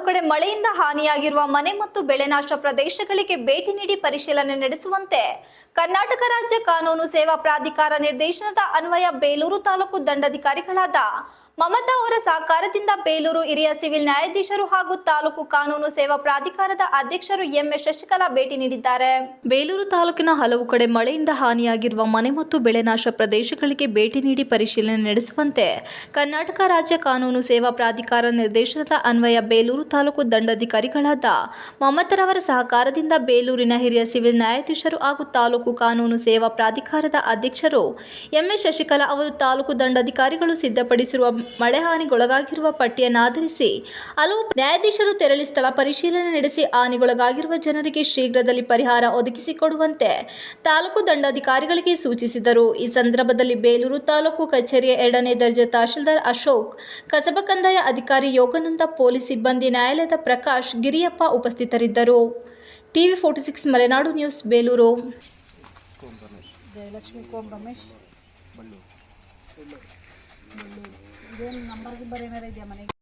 ಕಡೆ ಮಳೆಯಿಂದ ಹಾನಿಯಾಗಿರುವ ಮನೆ ಮತ್ತು ಬೆಳೆನಾಶ ಪ್ರದೇಶಗಳಿಗೆ ಭೇಟಿ ನೀಡಿ ಪರಿಶೀಲನೆ ನಡೆಸುವಂತೆ ಕರ್ನಾಟಕ ರಾಜ್ಯ ಕಾನೂನು ಸೇವಾ ಪ್ರಾಧಿಕಾರ ನಿರ್ದೇಶನದ ಅನ್ವಯ ಬೇಲೂರು ತಾಲೂಕು ದಂಡಾಧಿಕಾರಿಗಳಾದ ಮಮತಾ ಅವರ ಸಹಕಾರದಿಂದ ಬೇಲೂರು ಹಿರಿಯ ಸಿವಿಲ್ ನ್ಯಾಯಾಧೀಶರು ಹಾಗೂ ತಾಲೂಕು ಕಾನೂನು ಸೇವಾ ಪ್ರಾಧಿಕಾರದ ಅಧ್ಯಕ್ಷರು ಎಂಎಸ್ ಶಶಿಕಲಾ ಭೇಟಿ ನೀಡಿದ್ದಾರೆ. ಬೇಲೂರು ತಾಲೂಕಿನ ಹಲವು ಕಡೆ ಮಳೆಯಿಂದ ಹಾನಿಯಾಗಿರುವ ಮನೆ ಮತ್ತು ಬೆಳೆನಾಶ ಪ್ರದೇಶಗಳಿಗೆ ಭೇಟಿ ನೀಡಿ ಪರಿಶೀಲನೆ ನಡೆಸುವಂತೆ ಕರ್ನಾಟಕ ರಾಜ್ಯ ಕಾನೂನು ಸೇವಾ ಪ್ರಾಧಿಕಾರ ನಿರ್ದೇಶನದ ಅನ್ವಯ ಬೇಲೂರು ತಾಲೂಕು ದಂಡಾಧಿಕಾರಿಗಳಾದ ಮಮತಾರವರ ಸಹಕಾರದಿಂದ ಬೇಲೂರಿನ ಹಿರಿಯ ಸಿವಿಲ್ ನ್ಯಾಯಾಧೀಶರು ಹಾಗೂ ತಾಲೂಕು ಕಾನೂನು ಸೇವಾ ಪ್ರಾಧಿಕಾರದ ಅಧ್ಯಕ್ಷರು ಎಂಎಸ್ ಶಶಿಕಲಾ ಅವರು ತಾಲೂಕು ದಂಡಾಧಿಕಾರಿಗಳು ಸಿದ್ಧಪಡಿಸಿರುವ ಮಳೆ ಹಾನಿಗೊಳಗಾಗಿರುವ ಪಟ್ಟಿಯನ್ನಾಧರಿಸಿ ಹಲವು ನ್ಯಾಯಾಧೀಶರು ತೆರಳಿ ಸ್ಥಳ ಪರಿಶೀಲನೆ ನಡೆಸಿ ಹಾನಿಗೊಳಗಾಗಿರುವ ಜನರಿಗೆ ಶೀಘ್ರದಲ್ಲಿ ಪರಿಹಾರ ಒದಗಿಸಿಕೊಡುವಂತೆ ತಾಲೂಕು ದಂಡಾಧಿಕಾರಿಗಳಿಗೆ ಸೂಚಿಸಿದರು. ಈ ಸಂದರ್ಭದಲ್ಲಿ ಬೇಲೂರು ತಾಲೂಕು ಕಚೇರಿಯ 2ನೇ ದರ್ಜೆ ತಹಶೀಲ್ದಾರ್ ಅಶೋಕ್, ಕಸಬಾ ಕಂದಾಯ ಅಧಿಕಾರಿ ಯೋಗಾನಂದ, ಪೊಲೀಸ್ ಸಿಬ್ಬಂದಿ, ನ್ಯಾಯಾಲಯದ ಪ್ರಕಾಶ್, ಗಿರಿಯಪ್ಪ ಉಪಸ್ಥಿತರಿದ್ದರು. TV 46 Malenadu news, Belur. ಜಯಲಕ್ಷ್ಮಿ ಕೋಂ ರಮೇಶ್ ಇದೇನು ನಂಬರ್ ಏನಾರ ಇದೆಯಾ ಮನೆಗೆ?